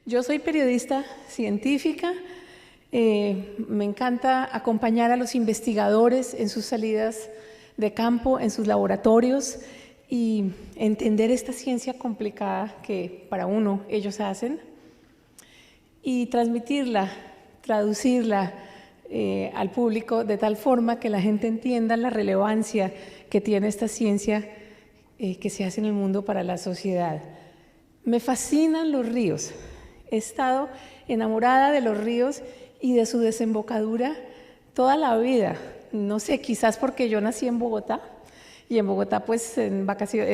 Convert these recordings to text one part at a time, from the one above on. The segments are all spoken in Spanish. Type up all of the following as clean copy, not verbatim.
Yo soy periodista científica, me encanta acompañar a los investigadores en sus salidas de campo, en sus laboratorios y entender esta ciencia complicada que para uno ellos hacen y transmitirla, traducirla al público de tal forma que la gente entienda la relevancia que tiene esta ciencia que se hace en el mundo para la sociedad. Me fascinan los ríos. He estado enamorada de los ríos y de su desembocadura toda la vida. No sé, quizás porque yo nací en Bogotá y en Bogotá pues en vacaciones,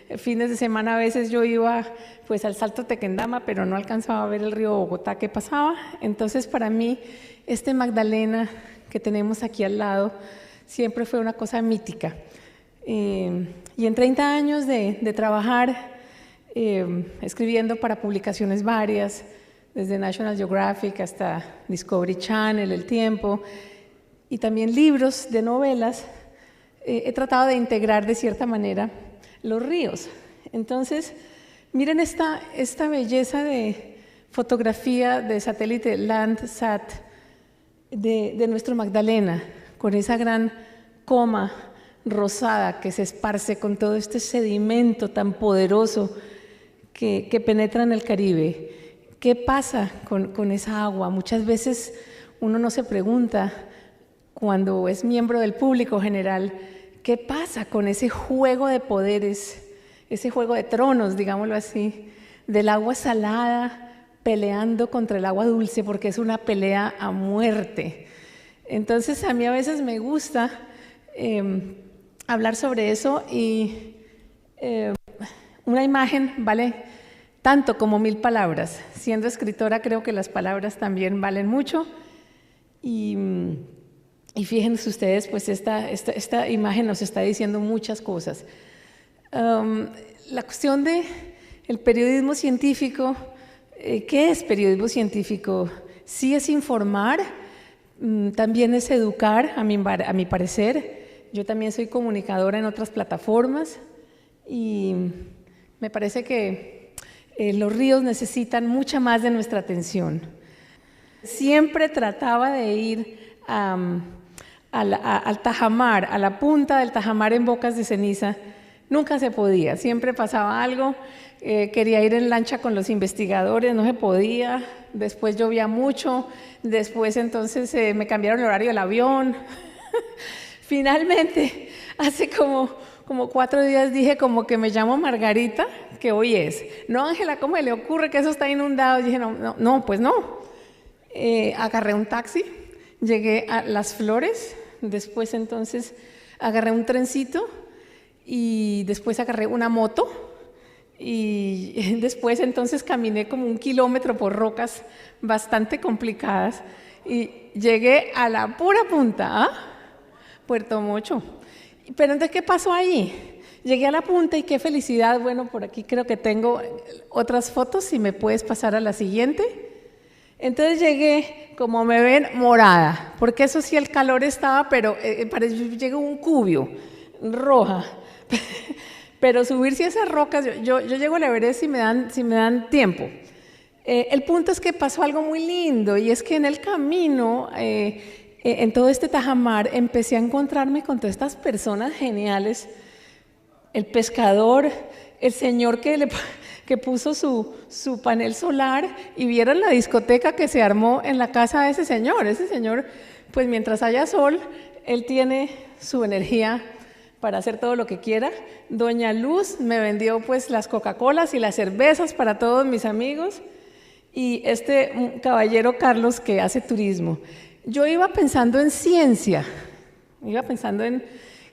en fines de semana a veces yo iba pues al Salto Tequendama, pero no alcanzaba a ver el río Bogotá que pasaba. Entonces para mí este Magdalena que tenemos aquí al lado siempre fue una cosa mítica. Y en 30 años de trabajar escribiendo para publicaciones varias, desde National Geographic hasta Discovery Channel, El Tiempo, y también libros de novelas, he tratado de integrar de cierta manera los ríos. Entonces, miren esta belleza de fotografía de satélite Landsat de nuestro Magdalena, con esa gran coma rosada que se esparce con todo este sedimento tan poderoso que penetra en el Caribe. ¿Qué pasa con esa agua? Muchas veces uno no se pregunta, cuando es miembro del público general, ¿qué pasa con ese juego de poderes, ese juego de tronos, digámoslo así, del agua salada peleando contra el agua dulce, porque es una pelea a muerte? Entonces a mí a veces me gusta hablar sobre eso y una imagen vale tanto como 1000 palabras. Siendo escritora creo que las palabras también valen mucho y fíjense ustedes, pues esta imagen nos está diciendo muchas cosas. La cuestión del periodismo científico, ¿qué es periodismo científico? Sí es informar, también es educar, a mi parecer. Yo también soy comunicadora en otras plataformas y me parece que los ríos necesitan mucha más de nuestra atención. Siempre trataba de ir al Tajamar, a la punta del Tajamar en Bocas de Ceniza. Nunca se podía, siempre pasaba algo. Quería ir en lancha con los investigadores, no se podía. Después llovía mucho, después entonces me cambiaron el horario del avión. Finalmente, hace como 4 días dije como que me llamo Margarita, que hoy es. No, Ángela, ¿cómo le ocurre que eso está inundado? Y dije, no, pues no. Agarré un taxi, llegué a Las Flores, después entonces agarré un trencito y después agarré una moto y después entonces caminé como 1 kilómetro por rocas bastante complicadas y llegué a la pura punta, Puerto Mocho. Pero entonces, ¿qué pasó ahí? Llegué a la punta y qué felicidad. Bueno, por aquí creo que tengo otras fotos, si me puedes pasar a la siguiente. Entonces llegué, como me ven, morada, porque eso sí el calor estaba, pero llegué un cubio, roja. Pero subirse a esas rocas, yo llego al Everest si me dan tiempo. El punto es que pasó algo muy lindo y es que en el camino, en todo este Tajamar, empecé a encontrarme con todas estas personas geniales. El pescador, el señor que puso su panel solar y vieron la discoteca que se armó en la casa de ese señor. Ese señor, pues mientras haya sol, él tiene su energía para hacer todo lo que quiera. Doña Luz me vendió pues las Coca-Colas y las cervezas para todos mis amigos y este caballero Carlos que hace turismo. Yo iba pensando en ciencia, iba pensando en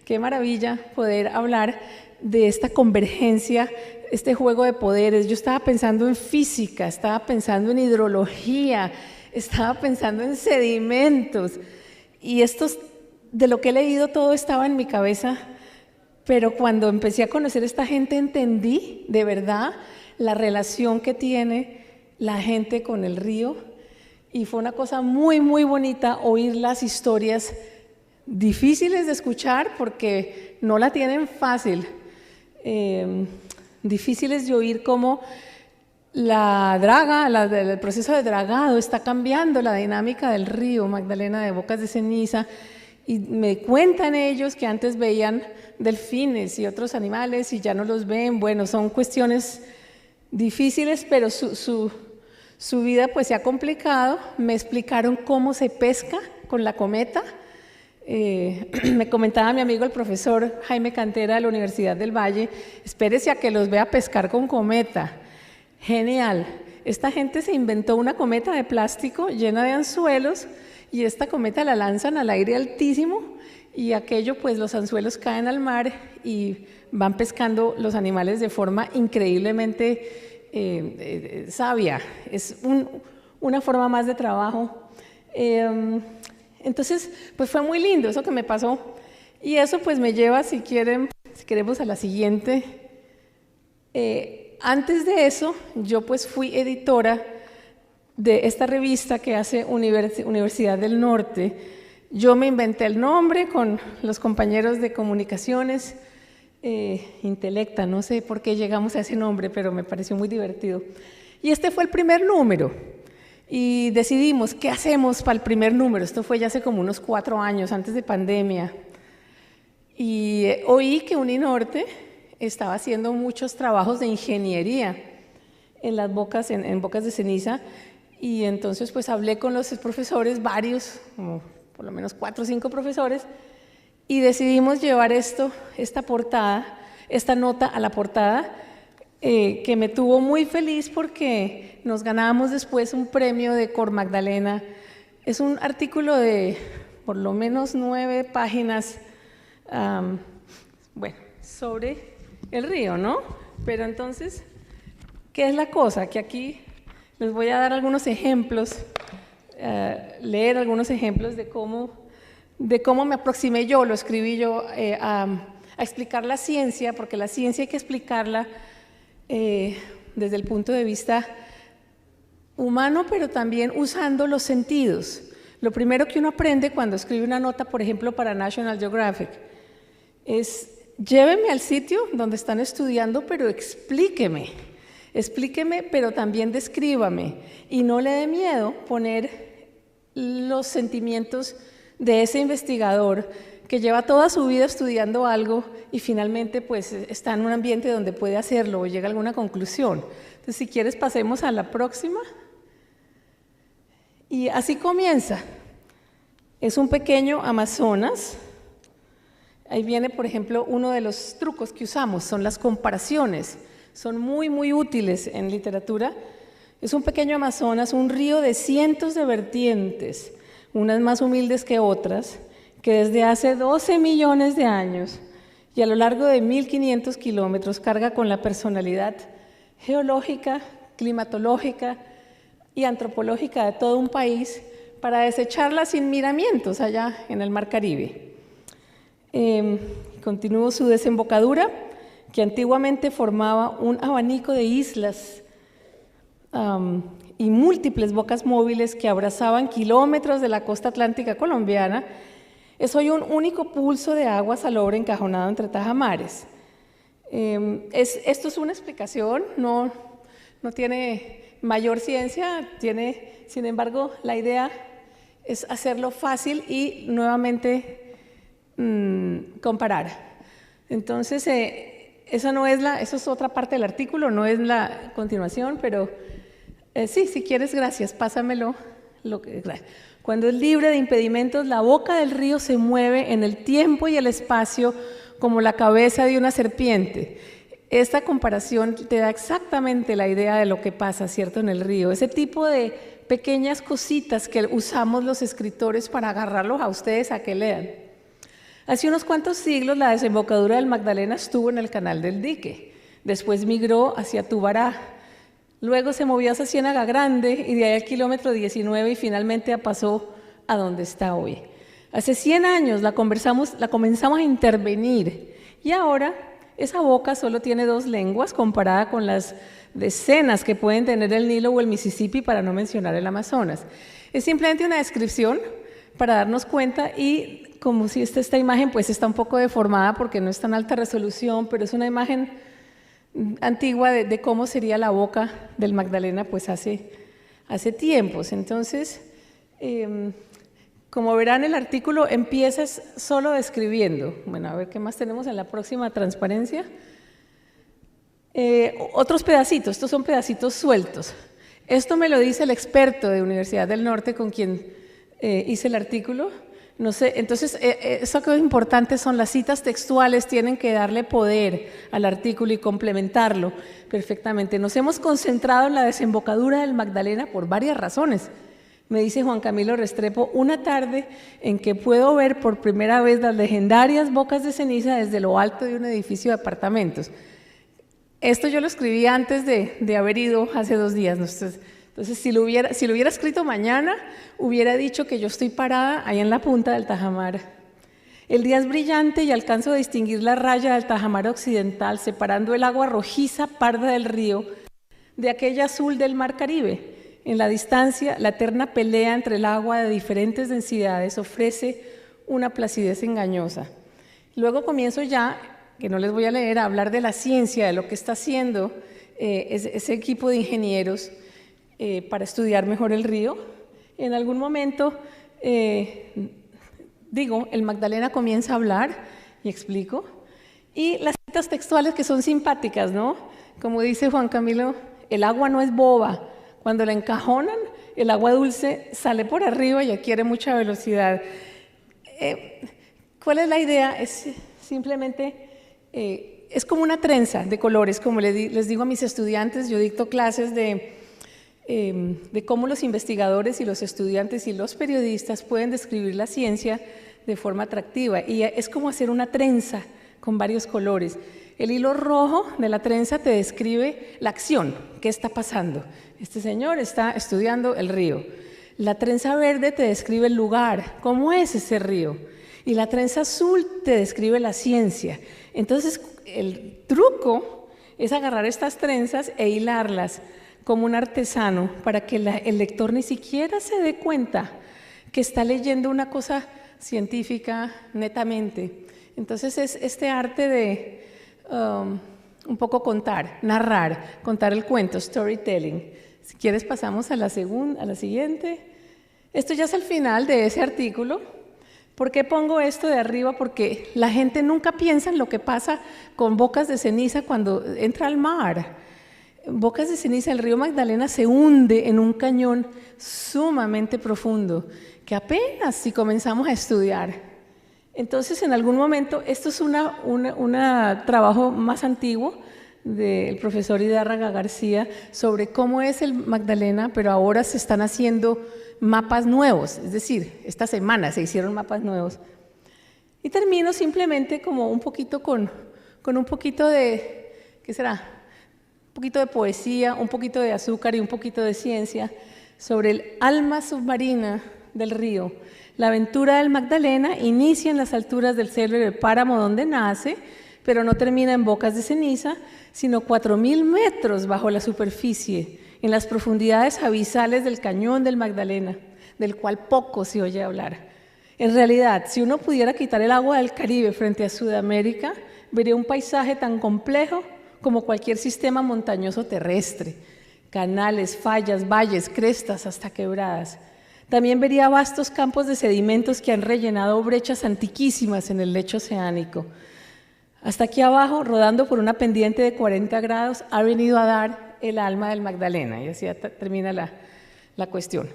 qué maravilla poder hablar de esta convergencia, este juego de poderes. Yo estaba pensando en física, estaba pensando en hidrología, estaba pensando en sedimentos y de lo que he leído todo estaba en mi cabeza, pero cuando empecé a conocer a esta gente entendí de verdad la relación que tiene la gente con el río y fue una cosa muy, muy bonita oír las historias difíciles de escuchar porque no la tienen fácil, difíciles de oír cómo La draga, el proceso de dragado está cambiando la dinámica del río Magdalena de Bocas de Ceniza, y me cuentan ellos que antes veían delfines y otros animales y ya no los ven. Bueno, son cuestiones difíciles, pero su vida pues se ha complicado. Me explicaron cómo se pesca con la cometa. Me comentaba mi amigo el profesor Jaime Cantera de la Universidad del Valle: espérese a que los vea pescar con cometa. Genial. Esta gente se inventó una cometa de plástico llena de anzuelos, y esta cometa la lanzan al aire altísimo, y aquello, pues los anzuelos caen al mar y van pescando los animales de forma increíblemente sabia. Es una forma más de trabajo. Entonces, pues fue muy lindo eso que me pasó, y eso pues me lleva, si queremos, a la siguiente. Antes de eso, yo pues fui editora de esta revista que hace Universidad del Norte. Yo me inventé el nombre con los compañeros de comunicaciones, Intelecta, no sé por qué llegamos a ese nombre, pero me pareció muy divertido. Y este fue el primer número, y decidimos, ¿qué hacemos para el primer número? Esto fue ya hace como unos 4 años, antes de pandemia. Y oí que Uninorte estaba haciendo muchos trabajos de ingeniería en las bocas, en Bocas de Ceniza, y entonces pues hablé con los profesores, varios, como por lo menos 4 o 5 profesores, y decidimos llevar esta nota a la portada, que me tuvo muy feliz porque nos ganábamos después un premio de Cor Magdalena. Es un artículo de por lo menos 9 páginas, bueno, sobre el río, ¿no? Pero entonces, ¿qué es la cosa? Que aquí les voy a dar algunos ejemplos, leer algunos ejemplos de cómo me aproximé yo, lo escribí yo, a explicar la ciencia, porque la ciencia hay que explicarla desde el punto de vista humano, pero también usando los sentidos. Lo primero que uno aprende cuando escribe una nota, por ejemplo, para National Geographic, es: lléveme al sitio donde están estudiando, pero explíqueme, pero también descríbame, y no le dé miedo poner los sentimientos de ese investigador que lleva toda su vida estudiando algo y finalmente pues está en un ambiente donde puede hacerlo o llega a alguna conclusión. Entonces, si quieres, pasemos a la próxima. Y así comienza. Es un pequeño Amazonas. Ahí viene, por ejemplo, uno de los trucos que usamos, son las comparaciones. Son muy, muy útiles en literatura. Es un pequeño Amazonas, un río de cientos de vertientes, unas más humildes que otras, que desde hace 12 millones de años y a lo largo de 1.500 kilómetros carga con la personalidad geológica, climatológica y antropológica de todo un país para desecharla sin miramientos allá en el Mar Caribe. Continúo su desembocadura, que antiguamente formaba un abanico de islas y múltiples bocas móviles que abrazaban kilómetros de la costa atlántica colombiana. Es hoy un único pulso de agua salobre encajonado entre tajamares. Esto es una explicación, no tiene mayor ciencia, sin embargo, la idea es hacerlo fácil y nuevamente comparar. Entonces, eso es otra parte del artículo, no es la continuación, pero sí, si quieres, gracias, pásamelo. Cuando es libre de impedimentos, la boca del río se mueve en el tiempo y el espacio como la cabeza de una serpiente. Esta comparación te da exactamente la idea de lo que pasa, ¿cierto?, en el río. Ese tipo de pequeñas cositas que usamos los escritores para agarrarlos a ustedes a que lean. Hace unos cuantos siglos la desembocadura del Magdalena estuvo en el Canal del Dique, después migró hacia Tubará, luego se movió hacia Ciénaga Grande y de ahí al kilómetro 19 y finalmente pasó a donde está hoy. Hace 100 años la comenzamos a intervenir y ahora esa boca solo tiene 2 lenguas comparada con las decenas que pueden tener el Nilo o el Mississippi, para no mencionar el Amazonas. Es simplemente una descripción para darnos cuenta, y como si esta imagen pues está un poco deformada porque no es tan alta resolución, pero es una imagen antigua de cómo sería la boca del Magdalena pues hace tiempos. Entonces, como verán, el artículo empieza solo describiendo. Bueno, a ver qué más tenemos en la próxima transparencia. Otros pedacitos, estos son pedacitos sueltos. Esto me lo dice el experto de Universidad del Norte con quien hice el artículo. No sé, entonces, eso que es importante son las citas textuales, tienen que darle poder al artículo y complementarlo perfectamente. Nos hemos concentrado en la desembocadura del Magdalena por varias razones. Me dice Juan Camilo Restrepo, una tarde en que puedo ver por primera vez las legendarias bocas de ceniza desde lo alto de un edificio de apartamentos. Esto yo lo escribí antes de haber ido hace 2 días. Entonces, si lo hubiera escrito mañana, hubiera dicho que yo estoy parada ahí en la punta del Tajamar. El día es brillante y alcanzo a distinguir la raya del Tajamar occidental, separando el agua rojiza parda del río de aquella azul del mar Caribe. En la distancia, la eterna pelea entre el agua de diferentes densidades ofrece una placidez engañosa. Luego comienzo ya, que no les voy a leer, a hablar de la ciencia, de lo que está haciendo ese equipo de ingenieros para estudiar mejor el río. En algún momento, el Magdalena comienza a hablar y explico. Y las citas textuales que son simpáticas, ¿no? Como dice Juan Camilo, el agua no es boba. Cuando la encajonan, el agua dulce sale por arriba y adquiere mucha velocidad. ¿Cuál es la idea? Es simplemente, es como una trenza de colores, como les digo a mis estudiantes. Yo dicto clases de cómo los investigadores y los estudiantes y los periodistas pueden describir la ciencia de forma atractiva. Y es como hacer una trenza con varios colores. El hilo rojo de la trenza te describe la acción, qué está pasando. Este señor está estudiando el río. La trenza verde te describe el lugar, cómo es ese río. Y la trenza azul te describe la ciencia. Entonces, el truco es agarrar estas trenzas e hilarlas como un artesano para que el lector ni siquiera se dé cuenta que está leyendo una cosa científica netamente. Entonces, es este arte de un poco contar, narrar, contar el cuento, storytelling. Si quieres pasamos a la siguiente. Esto ya es el final de ese artículo. ¿Por qué pongo esto de arriba? Porque la gente nunca piensa en lo que pasa con bocas de ceniza cuando entra al mar. Bocas de ceniza, el río Magdalena se hunde en un cañón sumamente profundo, que apenas si comenzamos a estudiar. Entonces, en algún momento, esto es un trabajo más antiguo del profesor Hidárraga García sobre cómo es el Magdalena, pero ahora se están haciendo mapas nuevos, es decir, esta semana se hicieron mapas nuevos. Y termino simplemente como un poquito con un poquito de, ¿qué será? Un poquito de poesía, un poquito de azúcar y un poquito de ciencia sobre el alma submarina del río. La aventura del Magdalena inicia en las alturas del célebre páramo donde nace, pero no termina en bocas de ceniza, sino 4.000 metros bajo la superficie, en las profundidades abisales del cañón del Magdalena, del cual poco se oye hablar. En realidad, si uno pudiera quitar el agua del Caribe frente a Sudamérica, vería un paisaje tan complejo como cualquier sistema montañoso terrestre: canales, fallas, valles, crestas, hasta quebradas. También vería vastos campos de sedimentos que han rellenado brechas antiquísimas en el lecho oceánico. Hasta aquí abajo, rodando por una pendiente de 40 grados, ha venido a dar el alma del Magdalena. Y así termina la cuestión.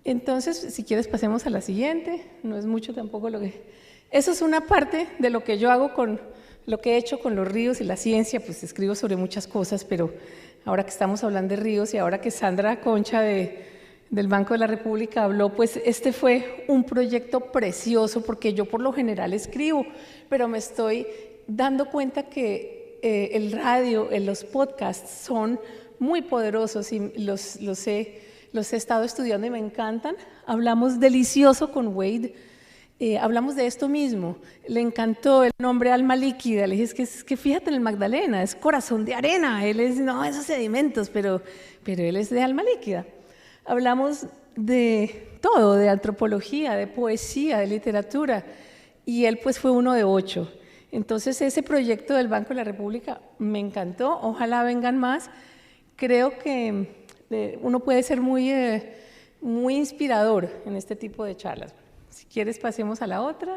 Entonces, si quieres, pasemos a la siguiente. No es mucho tampoco lo que... Eso es una parte de lo que yo hago con lo que he hecho con los ríos y la ciencia. Pues escribo sobre muchas cosas, pero ahora que estamos hablando de ríos y ahora que Sandra Concha del Banco de la República habló, pues este fue un proyecto precioso, porque yo por lo general escribo, pero me estoy dando cuenta que el radio, los podcasts son muy poderosos y los he estado estudiando y me encantan. Hablamos delicioso con Wade, hablamos de esto mismo. Le encantó el nombre alma líquida. Le dije, es que fíjate en el Magdalena, es corazón de arena. Él es, no, esos sedimentos, pero él es de alma líquida. Hablamos de todo, de antropología, de poesía, de literatura, y él pues fue uno de 8. Entonces ese proyecto del Banco de la República me encantó, ojalá vengan más. Creo que uno puede ser muy inspirador en este tipo de charlas. Si quieres pasemos a la otra.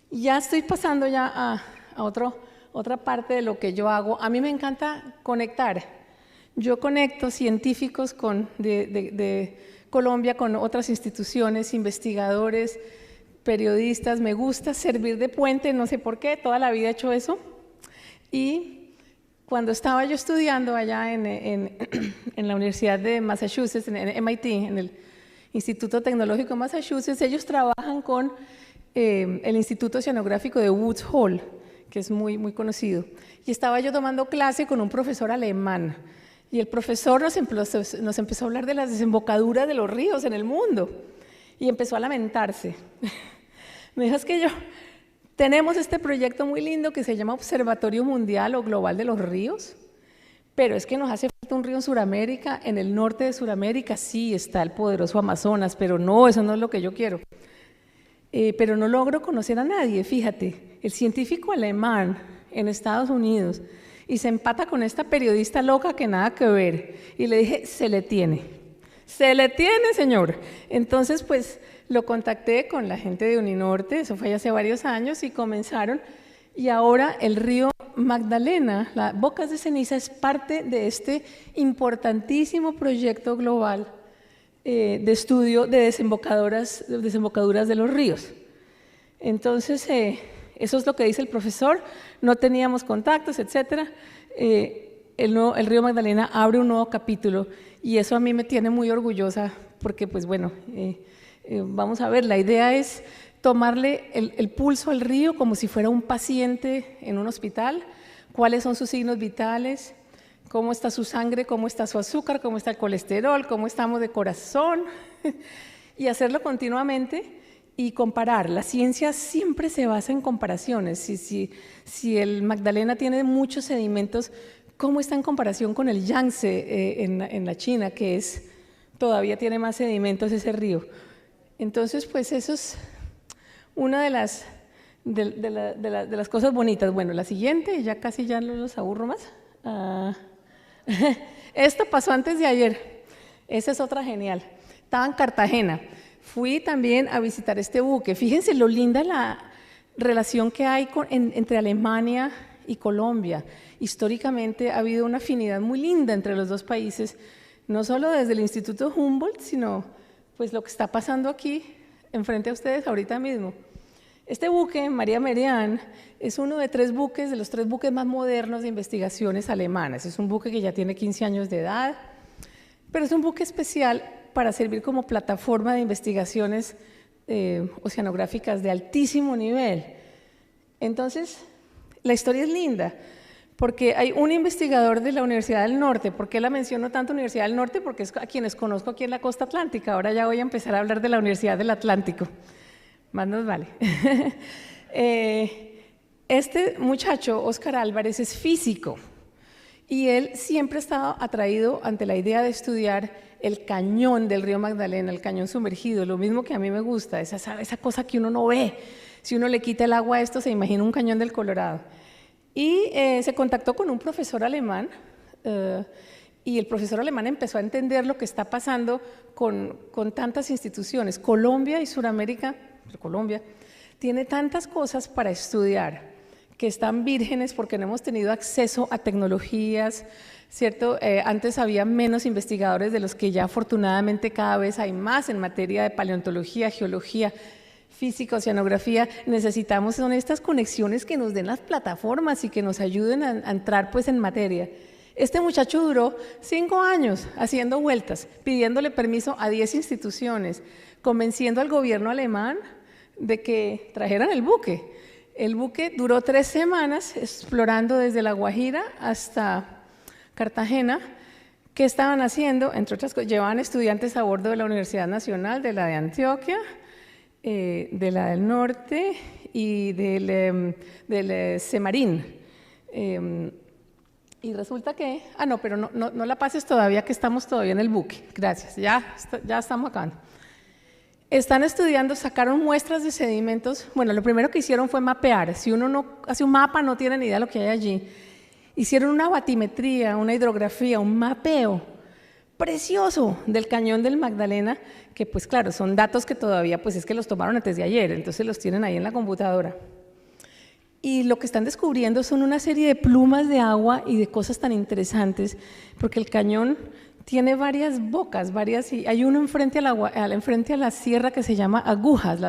Ya estoy pasando ya a otra parte de lo que yo hago. A mí me encanta conectar. Yo conecto científicos de Colombia con otras instituciones, investigadores, periodistas. Me gusta servir de puente, no sé por qué, toda la vida he hecho eso. Y cuando estaba yo estudiando allá en la Universidad de Massachusetts, en MIT, en el Instituto Tecnológico de Massachusetts, ellos trabajan con el Instituto Oceanográfico de Woods Hole, que es muy conocido. Y estaba yo tomando clase con un profesor alemán. Y el profesor nos empezó a hablar de las desembocaduras de los ríos en el mundo. Y empezó a lamentarse. Me dijo, es que tenemos este proyecto muy lindo que se llama Observatorio Mundial o Global de los Ríos, pero es que nos hace falta un río en Sudamérica. En el norte de Sudamérica sí está el poderoso Amazonas, pero no, eso no es lo que yo quiero. Pero no logro conocer a nadie, fíjate, el científico alemán en Estados Unidos, y se empata con esta periodista loca que nada que ver, y le dije, se le tiene, señor. Entonces, pues, lo contacté con la gente de Uninorte, eso fue hace varios años, y comenzaron, y ahora el río Magdalena, las Bocas de Ceniza, es parte de este importantísimo proyecto global de estudio de desembocaduras de los ríos. Entonces, eso es lo que dice el profesor, no teníamos contactos, etc. El río Magdalena abre un nuevo capítulo y eso a mí me tiene muy orgullosa porque, pues bueno, vamos a ver, la idea es tomarle el pulso al río como si fuera un paciente en un hospital, cuáles son sus signos vitales, cómo está su sangre, cómo está su azúcar, cómo está el colesterol, cómo estamos de corazón, y hacerlo continuamente y comparar. La ciencia siempre se basa en comparaciones. Si el Magdalena tiene muchos sedimentos, ¿cómo está en comparación con el Yangtze en la China, que todavía tiene más sedimentos ese río? Entonces, pues eso es una de las cosas bonitas. Bueno, la siguiente, ya casi ya no los aburro más. Esto pasó antes de ayer, esa es otra genial. Estaba en Cartagena, fui también a visitar este buque. Fíjense lo linda la relación que hay entre Alemania y Colombia. Históricamente ha habido una afinidad muy linda entre los dos países, no solo desde el Instituto Humboldt, sino pues lo que está pasando aquí enfrente a ustedes ahorita mismo. Este buque, María Merian, es uno de los 3 buques más modernos de investigaciones alemanas. Es un buque que ya tiene 15 años de edad, pero es un buque especial para servir como plataforma de investigaciones oceanográficas de altísimo nivel. Entonces, la historia es linda, porque hay un investigador de la Universidad del Norte. ¿Por qué la menciono tanto Universidad del Norte? Porque es a quienes conozco aquí en la costa atlántica. Ahora ya voy a empezar a hablar de la Universidad del Atlántico. Más nos vale. Este muchacho, Óscar Álvarez, es físico y él siempre ha estado atraído ante la idea de estudiar el cañón del río Magdalena, el cañón sumergido, lo mismo que a mí me gusta, esa cosa que uno no ve. Si uno le quita el agua a esto, se imagina un cañón del Colorado. Y se contactó con un profesor alemán y el profesor alemán empezó a entender lo que está pasando con tantas instituciones. Colombia y Sudamérica, Colombia, tiene tantas cosas para estudiar que están vírgenes porque no hemos tenido acceso a tecnologías, ¿cierto? Antes había menos investigadores de los que ya afortunadamente cada vez hay más en materia de paleontología, geología, física, oceanografía. Son estas conexiones que nos den las plataformas y que nos ayuden a entrar pues en materia. Este muchacho duró 5 años haciendo vueltas, pidiéndole permiso a 10 instituciones, convenciendo al gobierno alemán de que trajeran el buque. El buque duró 3 semanas explorando desde La Guajira hasta Cartagena. ¿Qué estaban haciendo? Entre otras cosas, llevaban estudiantes a bordo de la Universidad Nacional, de la de Antioquia, de la del Norte y del Semarín. Y resulta que, no, pero no la pases todavía, que estamos todavía en el buque. Gracias, ya estamos acá. Están estudiando, sacaron muestras de sedimentos. Bueno, lo primero que hicieron fue mapear. Si uno no hace un mapa, no tiene ni idea de lo que hay allí. Hicieron una batimetría, una hidrografía, un mapeo precioso del cañón del Magdalena, que pues claro, son datos que todavía pues es que los tomaron antes de ayer, entonces los tienen ahí en la computadora. Y lo que están descubriendo son una serie de plumas de agua y de cosas tan interesantes, porque el cañón tiene varias bocas, y hay uno enfrente a la sierra que se llama Agujas,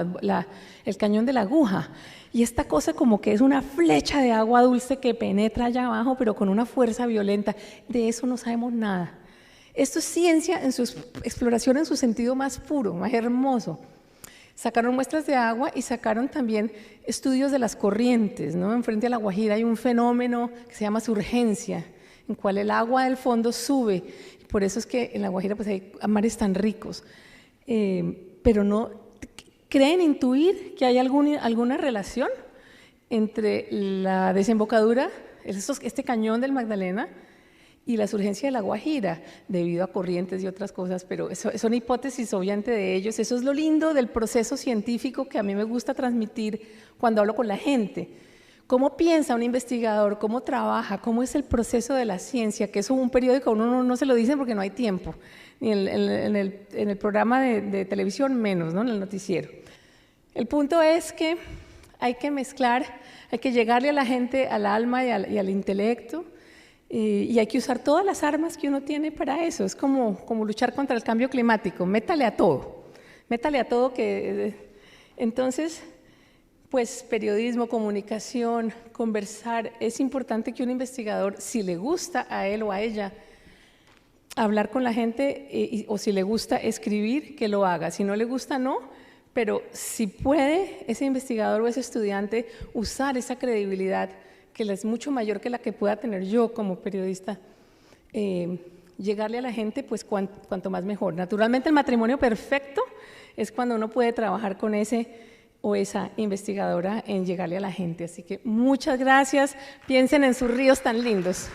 el cañón de la Aguja. Y esta cosa como que es una flecha de agua dulce que penetra allá abajo, pero con una fuerza violenta. De eso no sabemos nada. Esto es ciencia en su exploración en su sentido más puro, más hermoso. Sacaron muestras de agua y sacaron también estudios de las corrientes, ¿no? Enfrente a La Guajira hay un fenómeno que se llama surgencia, en cual el agua del fondo sube. Por eso es que en La Guajira pues, hay mares tan ricos. Pero no creen intuir que hay alguna relación entre la desembocadura, este cañón del Magdalena, y la surgencia de La Guajira, debido a corrientes y otras cosas, pero son hipótesis obviamente de ellos. Eso es lo lindo del proceso científico que a mí me gusta transmitir cuando hablo con la gente. ¿Cómo piensa un investigador? ¿Cómo trabaja? ¿Cómo es el proceso de la ciencia? Que eso un periódico uno no se lo dice porque no hay tiempo, ni en el programa de televisión menos, ¿no? En el noticiero. El punto es que hay que mezclar, hay que llegarle a la gente, al alma y al intelecto, y hay que usar todas las armas que uno tiene para eso. Es como luchar contra el cambio climático, métale a todo entonces, pues periodismo, comunicación, conversar. Es importante que un investigador, si le gusta a él o a ella hablar con la gente, o si le gusta escribir, que lo haga. Si no le gusta, no, pero si puede ese investigador o ese estudiante usar esa credibilidad que es mucho mayor que la que pueda tener yo como periodista, llegarle a la gente, pues cuanto más mejor. Naturalmente el matrimonio perfecto es cuando uno puede trabajar con ese o esa investigadora en llegarle a la gente. Así que muchas gracias, piensen en sus ríos tan lindos.